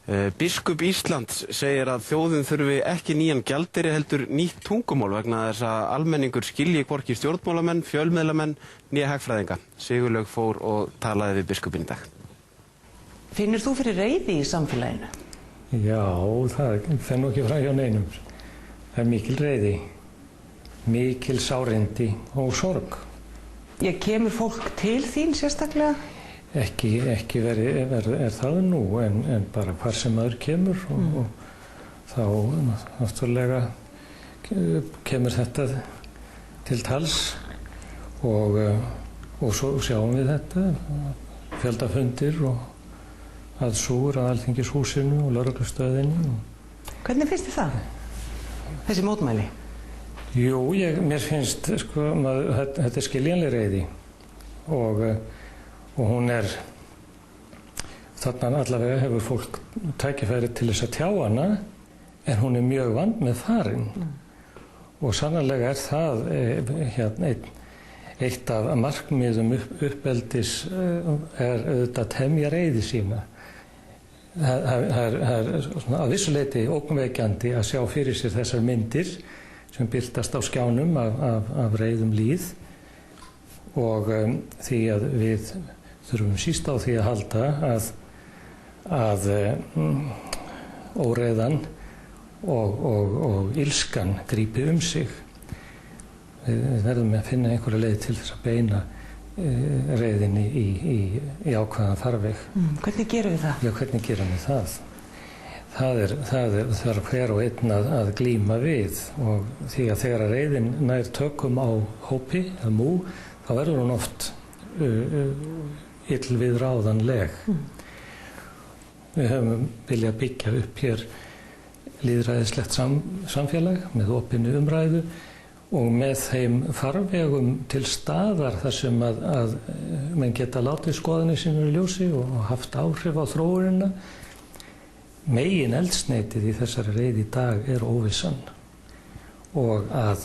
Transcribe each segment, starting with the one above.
Biskup Íslands segir að þjóðin þurfi ekki nýjan gjaldeyri heldur nýtt tungumál vegna þess að almenningur skilji hvorki stjórnmálamenn, fjölmiðlamenn né hagfræðinga. Sigurlaug fór og talaði við biskupinn í dag. Finnur þú fyrir reiði í samfélaginu? Já, það fer nú ekki frá hjá neinum. Það er mikil reiði, mikil sárindi og sorg. Kemur fólk til þín sérstaklega? Ekki er það nú, en bara hvar sem maður kemur og þá náttúrulega kemur þetta til tals og svo sjáum við þetta, fjöldafundir og aðsúgur að Alþingishúsinu og lögreglustöðinni. Hvernig finnst þér það, þessi mótmæli? Jú, mér finnst, þetta er skiljanleg reiði og hún er, þarna allavega hefur fólk tækifæri til þess að tjá hana, en hún er mjög vandmeðfarin. Og sannarlega er það eitt af markmiðum uppeldis er auðvitað að temja reiði sína. Það er að vissu leyti ógnvekjandi að sjá fyrir sér þessar myndir sem birtast á skjánum af reiðum lýð og því að við þurfum síst á því að halda að óreiðan og ilskan grípi sig. Við verðum að finna einhverja leið til þess að beina reiðinni í ákveðan farveg. Hvernig gerum við það? Já, hvernig gerum við það? Það þarf hver og einn að glíma við og því að þegar reiðin nær tökum á hópi, eða mú, þá verður hún oft illviðráðanleg. Við höfum viljað byggja upp hér lýðræðislegt samfélag með opinni umræðu og með þeim farvegum til staðar þar sem að menn geta látið skoðanir sínar í ljósi og haft áhrif á þróunina. Megin eldsneytið í þessari reiði í dag er óvissan og að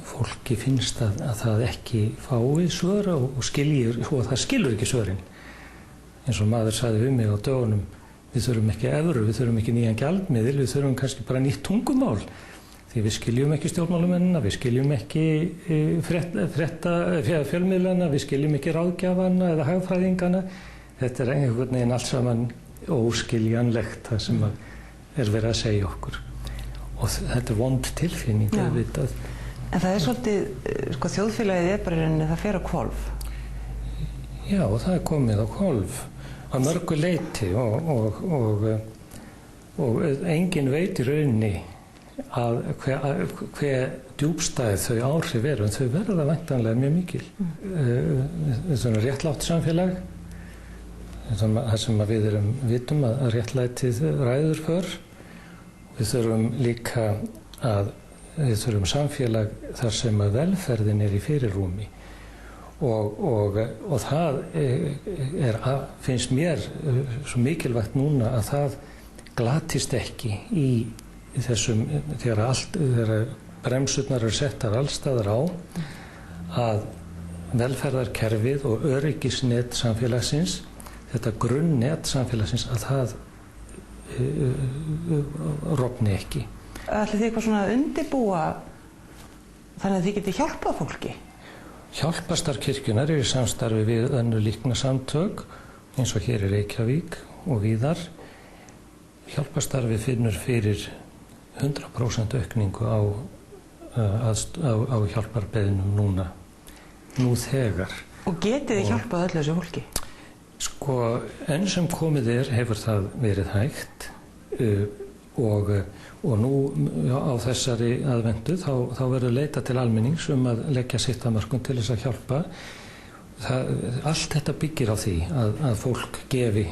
fólki finnst að það ekki fái svör og það skilur ekki svörin. Eins og maður sagði við mig á dögunum, við þurfum ekki evru, við þurfum ekki nýjan gjaldmiðil, við þurfum kannski bara nýtt tungumál. Því við skiljum ekki stjórnmálamennina, við skiljum ekki fjölmiðlana, við skiljum ekki ráðgjafana eða hagfræðingana. Þetta er einhvern veginn allt saman óskiljanlegt það sem er verið að segja okkur. Og þetta er vond tilfinning, auðvitað. En það er svolítið, þjóðfélagið er bara rauninni, það fer á hvolf. Já, það er komið á hvolf að mörgu leyti og enginn veit í rauninni að hve djúpstæð þau áhrif eru, en þau verða væntanlega mjög mikil. Þetta er réttlátt samfélag, þar sem við vitum að réttlætið ræður för. Við þurfum líka við þurfum samfélag þar sem að velferðin er í fyrirrúmi og það finnst mér svo mikilvægt núna að það glatist ekki í þessum, þegar bremsurnar eru settar allstaðar á, að velferðarkerfið og öryggisnet samfélagsins, þetta grunnnet samfélagsins, að það rofni ekki. Ætlið þið eitthvað svona að undirbúa þannig að þið getið hjálpað fólki? Hjálparstarf kirkjunnar er í samstarfi við önnur líknarsamtök eins og hér í Reykjavík og víðar. Hjálparstarfi finnur fyrir 100% aukningu á hjálparbeiðnum nú þegar. Og getið þið hjálpað öllu þessu fólki? Enn sem komið hefur það verið hægt og nú á þessari aðvendu þá verður leita til almennings að leggja sitt af mörkum til þess að hjálpa. Allt þetta byggir á því að fólk gefi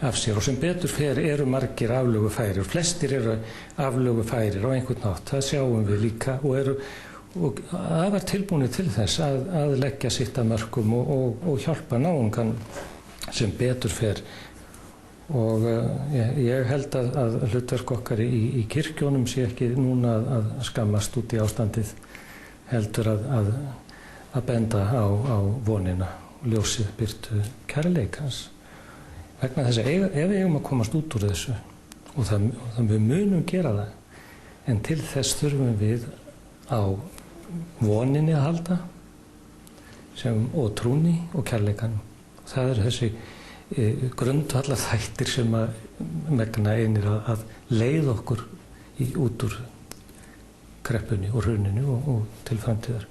af sér og sem betur fer eru margir aflögufærir, flestir eru aflögufærir á einhvern nátt, það sjáum við líka og afar tilbúnir til þess að leggja sitt af mörkum og hjálpa náungan sem betur fer. Og ég held að hlutverk okkar í kirkjónum sé ekki núna að skammast út í ástandið, heldur að benda á vonina og ljósið birtu kærleikans. Vegna þess að ef við eigum að komast út úr þessu, og það við munum gera það, en til þess þurfum við á voninni að halda og trúni og kærleikanum. Það er þessi grundvallar þættir sem að megna einir að leiða okkur út úr kreppunni og hruninu og til framtíðar.